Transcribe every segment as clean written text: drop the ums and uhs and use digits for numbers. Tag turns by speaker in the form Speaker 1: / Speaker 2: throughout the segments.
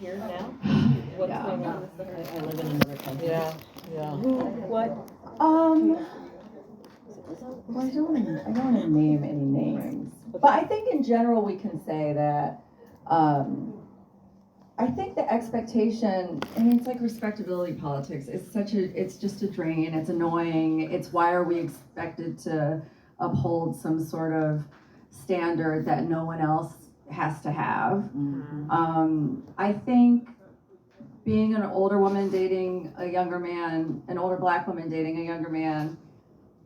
Speaker 1: here now? What's going on? I live in another country.
Speaker 2: Yeah.
Speaker 1: Who, what?
Speaker 3: Well, I don't want to name any names, but I think in general we can say that I think the expectation, I mean, it's like respectability politics. It's just a drain. It's annoying. It's why are we expected to uphold some sort of standard that no one else has to have?
Speaker 2: Mm-hmm.
Speaker 3: I think being an older woman dating a younger man, an older black woman dating a younger man,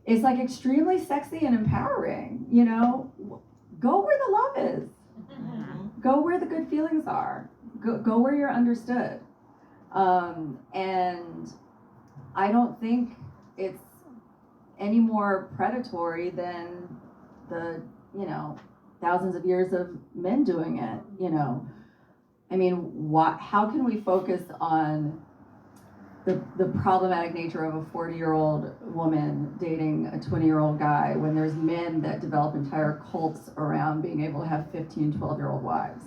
Speaker 3: is like extremely sexy and empowering. You know, go where the love is. Go where the good feelings are. Go where you're understood. And I don't think it's any more predatory than the, thousands of years of men doing it, I mean, how can we focus on the problematic nature of a 40-year-old woman dating a 20-year-old guy when there's men that develop entire cults around being able to have 15, 12-year-old wives?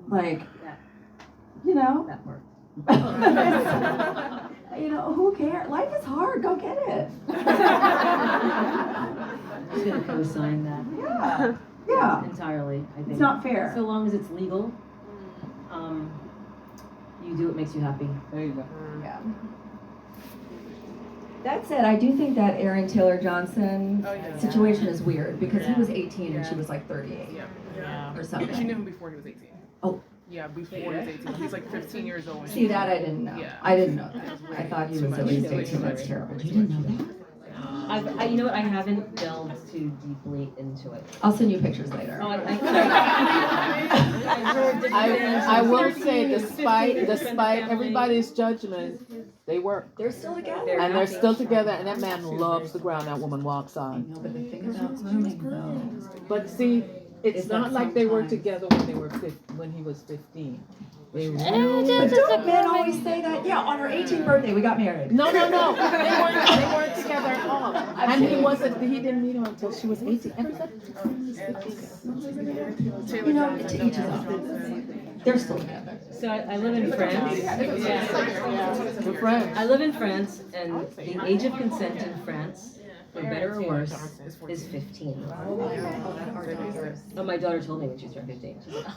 Speaker 3: Like,
Speaker 1: That worked.
Speaker 3: Who cares? Life is hard. Go get it.
Speaker 1: I'm just gonna co-sign that.
Speaker 3: Yeah.
Speaker 1: Entirely, I think.
Speaker 3: It's not fair.
Speaker 1: So long as it's legal, you do what makes you happy.
Speaker 2: There you go.
Speaker 3: Yeah. That said, I do think that Aaron Taylor Johnson situation is weird because he was 18 and she was like 38 or something.
Speaker 4: She knew him before he was 18.
Speaker 3: Oh.
Speaker 4: Yeah, before he was 18. He's like 15 years old.
Speaker 3: See, that I didn't know.
Speaker 4: Yeah.
Speaker 3: I didn't know that. I thought he was at least 18. That's terrible. You didn't know that?
Speaker 1: You know what? I haven't delved too deeply into it.
Speaker 3: I'll send you pictures later.
Speaker 1: Oh,
Speaker 2: I will say, despite everybody's judgment, they work.
Speaker 3: They're still together.
Speaker 2: And they're still together, and that man loves the ground that woman walks
Speaker 3: I
Speaker 2: on.
Speaker 3: know, but the thing about grooming, though.
Speaker 2: But see, it's not like they were together when he was 15. They
Speaker 3: But don't men always say that? Yeah, on her 18th birthday, we got married.
Speaker 2: No. They weren't together at all. And he didn't meet her until she was 18. Everybody
Speaker 3: to each his own. They're still together.
Speaker 1: So I live in France.
Speaker 2: We're friends.
Speaker 1: I live in France, and the age of consent in France, for better or worse, is 15. Oh, my daughter told me when she was 15. She's like,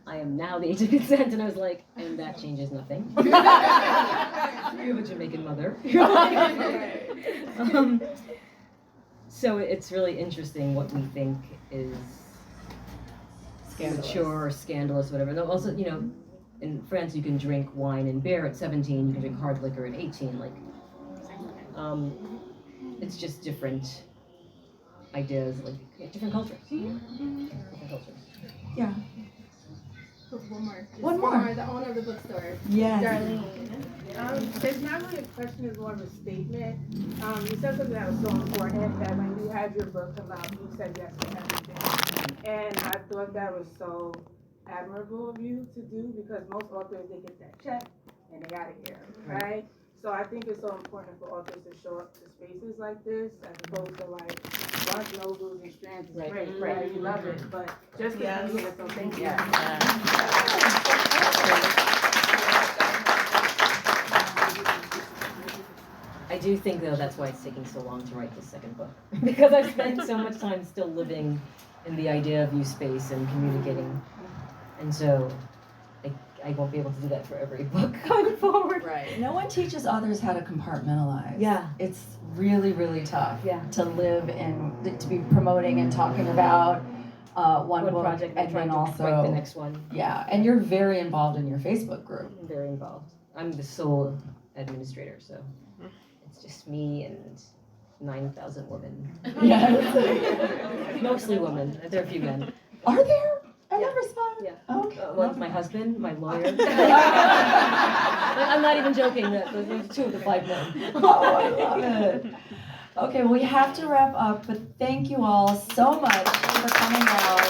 Speaker 1: I am now the age of consent, and I was like, and that changes nothing. You have a Jamaican mother. So it's really interesting what we think is mature or scandalous, whatever. And also, in France you can drink wine and beer at 17, you can drink hard liquor at 18. It's just different ideas, different cultures. Different cultures.
Speaker 3: Yeah.
Speaker 5: One more. The owner of the bookstore.
Speaker 3: Yes.
Speaker 5: Darlene. It's not really a question, it's more of a statement. You said something that was so important, that when you had your book come out, you said yes to everything. And I thought that was so admirable of you to do, because most authors, they get that check and they got it here, right? So I think it's so important for authors to show up to spaces like this, as opposed to Barnes & Nobles and Strands is great, right? You love it, but just get here, so thank you.
Speaker 1: I do think, though, that's why it's taking so long to write this second book. Because I've spent so much time still living in the idea of new space and communicating. And so I won't be able to do that for every book going forward.
Speaker 3: Right. No one teaches others how to compartmentalize.
Speaker 1: Yeah.
Speaker 3: It's really, really tough
Speaker 1: to
Speaker 3: live and to be promoting and talking about one book
Speaker 1: project
Speaker 3: and then also
Speaker 1: write the next one.
Speaker 3: Yeah, and you're very involved in your Facebook group.
Speaker 1: I'm very involved. I'm the sole administrator, so it's just me and 9,000 women.
Speaker 3: Yes.
Speaker 1: Mostly women. There are a few men.
Speaker 3: Are there? I never saw it.
Speaker 1: Yeah.
Speaker 3: Okay.
Speaker 1: One's my husband, my lawyer. I'm not even joking. There's 2 of the 5 men.
Speaker 3: Oh, I love it. Okay, well, we have to wrap up, but thank you all so much for coming out.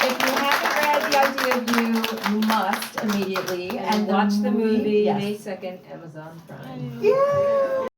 Speaker 3: If you haven't read The Idea of You, you must immediately.
Speaker 1: And watch the movie
Speaker 3: yes.
Speaker 1: May 2nd, Amazon Prime.
Speaker 3: Yeah.